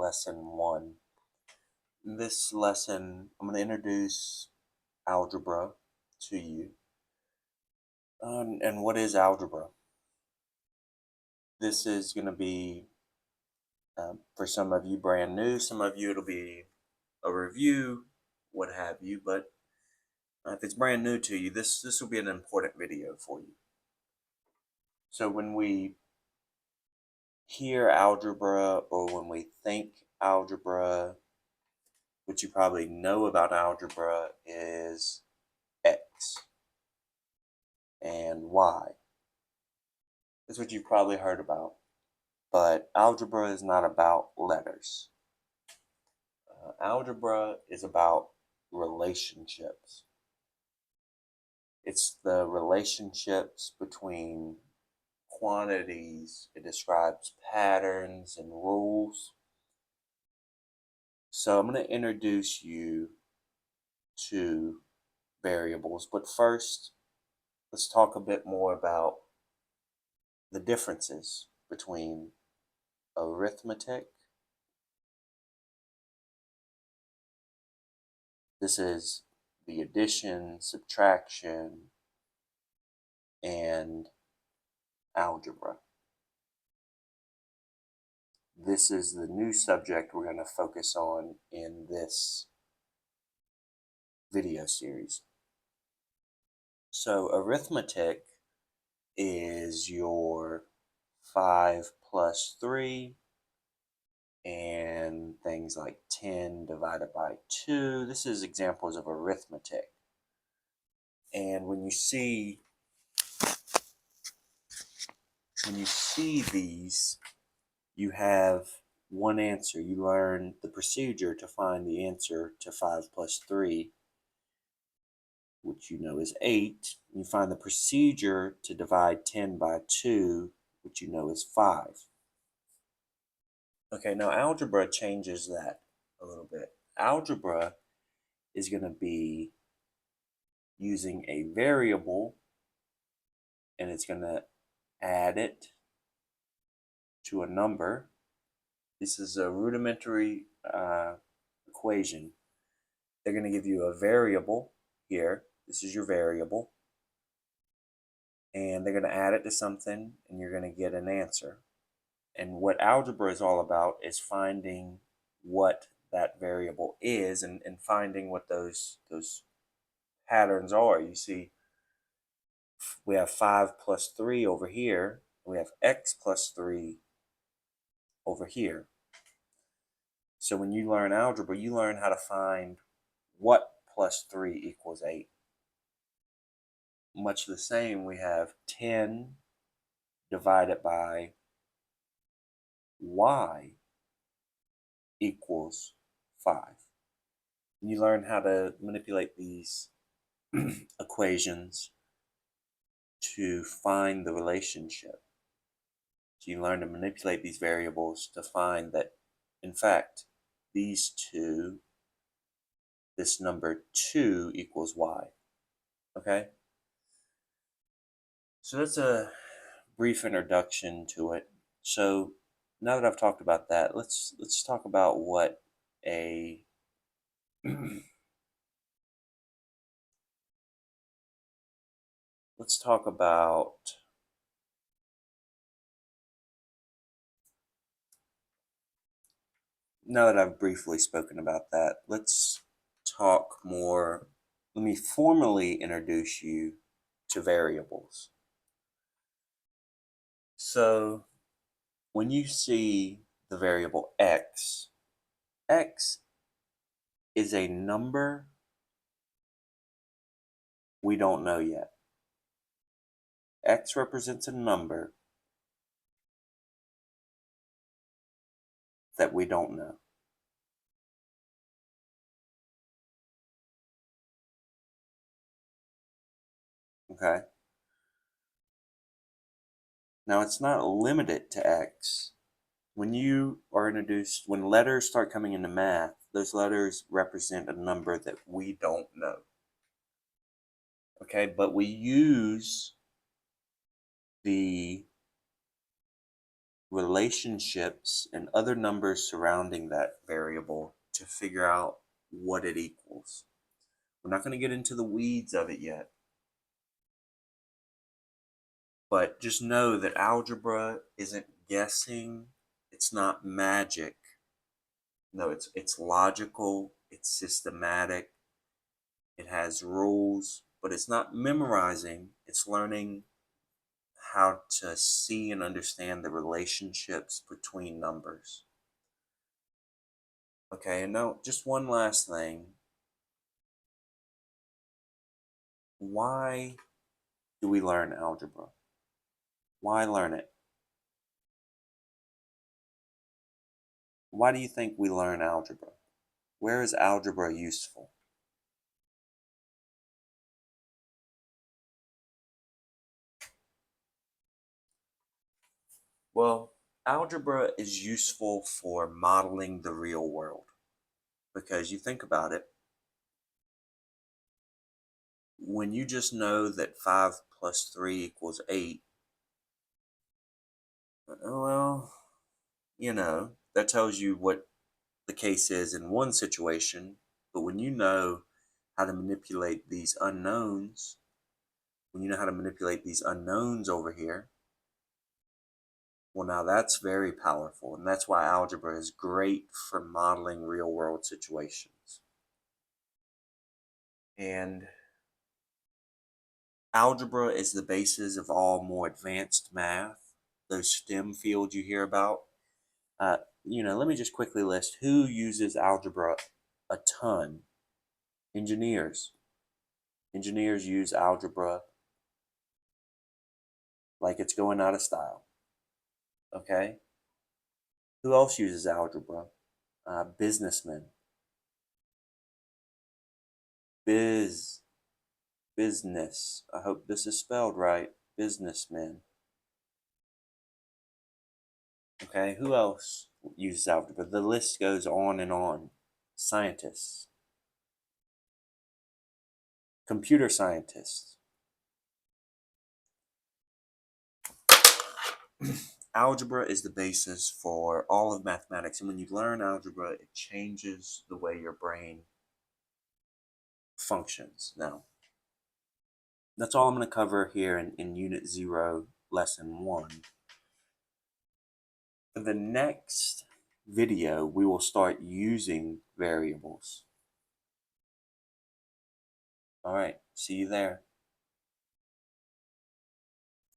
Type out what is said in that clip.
lesson 1. In this lesson, I'm going to introduce algebra to you. And what is algebra? This is going to be, for some of you, brand new. Some of you, it'll be a review, what have you. But if it's brand new to you, this will be an important video for you. So when we hear algebra or when we think algebra, what you probably know about algebra is X and Y. That's what you've probably heard about. But algebra is not about letters. Algebra is about relationships. It's the relationships between quantities. It describes patterns and rules. So I'm going to introduce you to variables. But first, let's talk a bit more about the differences between arithmetic. This is the addition, subtraction, and algebra. This is the new subject we're going to focus on in this video series. So arithmetic is your 5 plus 3 and things like 10 divided by 2. This is examples of arithmetic. And when you see these, you have one answer. You learn the procedure to find the answer to 5 plus 3, which you know is 8. You find the procedure to divide 10 by 2, which you know is 5. Okay, now algebra changes that a little bit. Algebra is going to be using a variable, and it's going to add it to a number. This is a rudimentary equation. They're going to give you a variable here. This is your variable. And they're going to add it to something, and you're going to get an answer. And what algebra is all about is finding what that variable is and finding what those patterns are. You see, we have 5 plus 3 over here. We have x plus 3 over here. So when you learn algebra, you learn how to find what plus 3 equals 8. Much the same, we have 10 divided by y equals 5. And you learn how to manipulate these equations to find the relationship. So you learn to manipulate these variables to find that, in fact, these two, this number 2 equals y. Okay? So that's a brief introduction to it. So now that I've talked about that, let's talk about what a let's talk about now that I've briefly spoken about that, let's talk more. Let me formally introduce you to variables. So when you see the variable x, x is a number we don't know yet. X represents a number that we don't know. Okay? Now it's not limited to x. When you are introduced, when letters start coming into math, those letters represent a number that we don't know. Okay, but we use the relationships and other numbers surrounding that variable to figure out what it equals. We're not going to get into the weeds of it yet, but just know that algebra isn't guessing, it's not magic. No, it's logical, it's systematic, it has rules, but it's not memorizing, it's learning how to see and understand the relationships between numbers. Okay, and now just one last thing. Why do we learn algebra? Why learn it? Why do you think we learn algebra? Where is algebra useful? Well, algebra is useful for modeling the real world because you think about it, when you just know that 5 plus 3 equals 8, well, that tells you what the case is in one situation, but when you know how to manipulate these unknowns, over here, well, now that's very powerful, and that's why algebra is great for modeling real world situations. And algebra is the basis of all more advanced math, those STEM fields you hear about. Let me just quickly list who uses algebra a ton. Engineers. Engineers use algebra like it's going out of style. Okay? Who else uses algebra? Businessmen. Business. I hope this is spelled right. Businessmen. Okay, who else uses algebra? The list goes on and on. Scientists. Computer scientists. Algebra is the basis for all of mathematics, and when you learn algebra, it changes the way your brain functions. Now, that's all I'm going to cover here in Unit 0, Lesson 1. For the next video, we will start using variables. All right, see you there.